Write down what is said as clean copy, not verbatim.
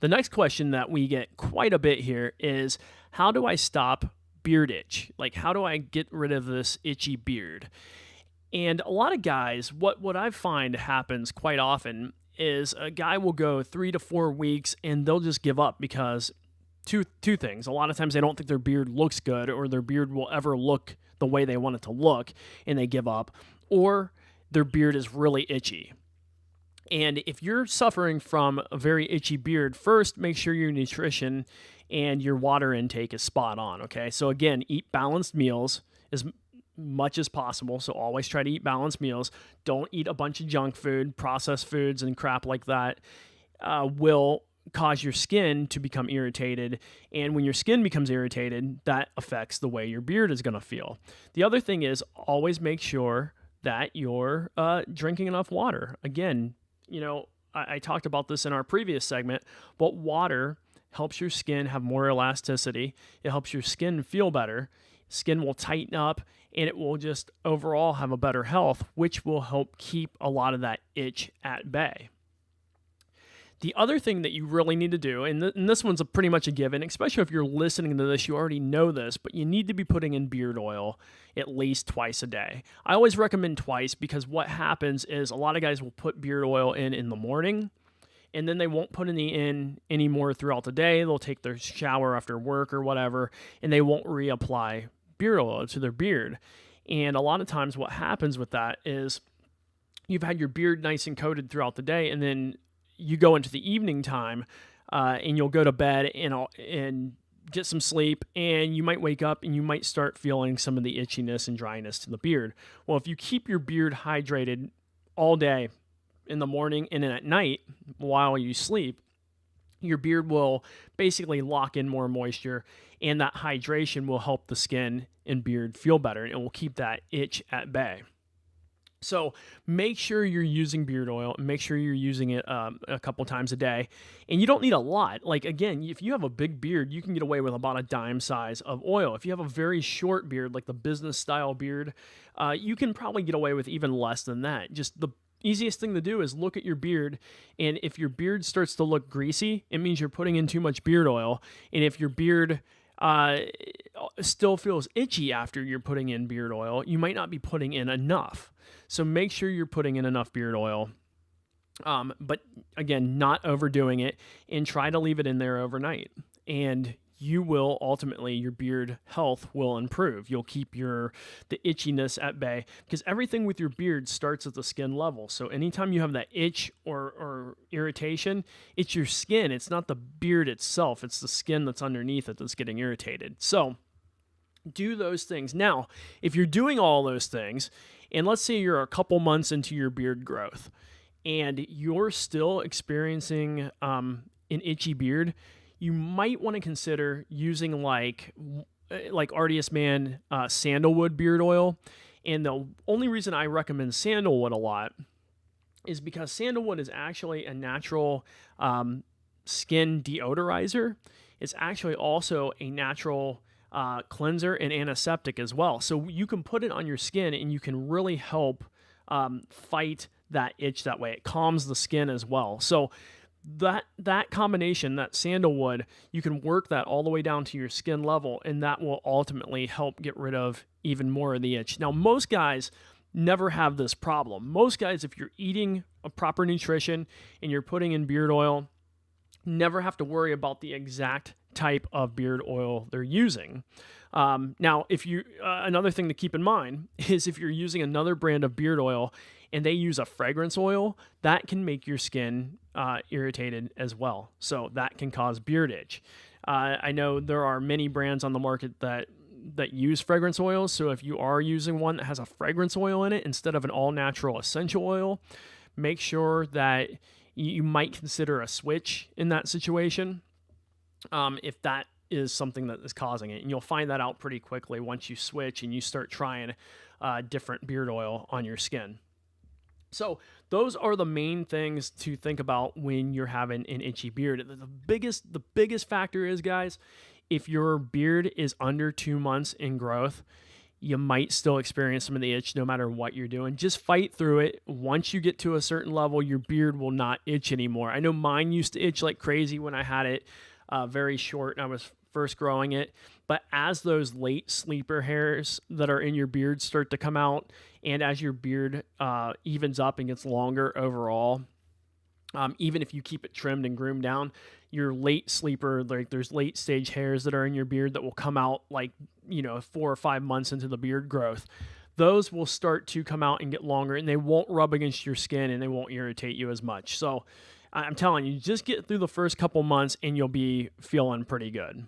The next question that we get quite a bit here is, how do I stop beard itch? Like, how do I get rid of this itchy beard? And a lot of guys, what I find happens quite often is a guy will go 3 to 4 weeks and they'll just give up because two things. A lot of times they don't think their beard looks good or their beard will ever look the way they want it to look, and they give up, or their beard is really itchy. And if you're suffering from a very itchy beard, first make sure your nutrition and your water intake is spot on, okay? So again, eat balanced meals as much as possible. So always try to eat balanced meals. Don't eat a bunch of junk food, processed foods, and crap like that will cause your skin to become irritated. And when your skin becomes irritated, that affects the way your beard is going to feel. The other thing is always make sure that you're drinking enough water. Again, I talked about this in our previous segment, but water helps your skin have more elasticity. It helps your skin feel better. Skin will tighten up, and it will just overall have a better health, which will help keep a lot of that itch at bay. The other thing that you really need to do, and this one's pretty much a given, especially if you're listening to this, you already know this, but you need to be putting in beard oil at least twice a day. I always recommend twice because what happens is a lot of guys will put beard oil in the morning, and then they won't put any in anymore throughout the day. They'll take their shower after work or whatever, and they won't reapply beard oil to their beard. And a lot of times what happens with that is you've had your beard nice and coated throughout the day, and then you go into the evening time and you'll go to bed and get some sleep, and you might wake up and you might start feeling some of the itchiness and dryness to the beard. Well, if you keep your beard hydrated all day, in the morning and then at night while you sleep, your beard will basically lock in more moisture, and that hydration will help the skin and beard feel better, and it will keep that itch at bay. So make sure you're using beard oil, and make sure you're using it a couple times a day. And you don't need a lot. Like, again, if you have a big beard, you can get away with about a dime size of oil. If you have a very short beard, like the business style beard, you can probably get away with even less than that. Just the easiest thing to do is look at your beard, and if your beard starts to look greasy, it means you're putting in too much beard oil. And if your beard still feels itchy after you're putting in beard oil, you might not be putting in enough. So make sure you're putting in enough beard oil. But again, not overdoing it, and try to leave it in there overnight. And you will ultimately, your beard health will improve. You'll keep the itchiness at bay, because everything with your beard starts at the skin level. So anytime you have that itch or irritation, it's your skin. It's not the beard itself. It's the skin that's underneath it that's getting irritated. So do those things. Now, if you're doing all those things, and let's say you're a couple months into your beard growth, and you're still experiencing an itchy beard, you might want to consider using like Artiest Man sandalwood beard oil. And the only reason I recommend sandalwood a lot is because sandalwood is actually a natural skin deodorizer. It's actually also a natural cleanser and antiseptic as well. So you can put it on your skin, and you can really help fight that itch that way. It calms the skin as well. So that combination, that sandalwood, you can work that all the way down to your skin level, and that will ultimately help get rid of even more of the itch. Now, most guys never have this problem. Most guys, if you're eating a proper nutrition and you're putting in beard oil, never have to worry about the exact type of beard oil they're using. Now, if you another thing to keep in mind is if you're using another brand of beard oil and they use a fragrance oil, that can make your skin irritated as well. So that can cause beard itch. I know there are many brands on the market that use fragrance oils. So if you are using one that has a fragrance oil in it instead of an all-natural essential oil, make sure that you might consider a switch in that situation if that is something that is causing it. And you'll find that out pretty quickly once you switch and you start trying different beard oil on your skin. So those are the main things to think about when you're having an itchy beard. The biggest factor is, guys, if your beard is under 2 months in growth, you might still experience some of the itch no matter what you're doing. Just fight through it. Once you get to a certain level, your beard will not itch anymore. I know mine used to itch like crazy when I had it very short and I was first growing it. But as those late sleeper hairs that are in your beard start to come out, and as your beard evens up and gets longer overall, even if you keep it trimmed and groomed down, your late sleeper, like there's late stage hairs that are in your beard that will come out like, 4 or 5 months into the beard growth. Those will start to come out and get longer, and they won't rub against your skin and they won't irritate you as much. So I'm telling you, just get through the first couple months and you'll be feeling pretty good.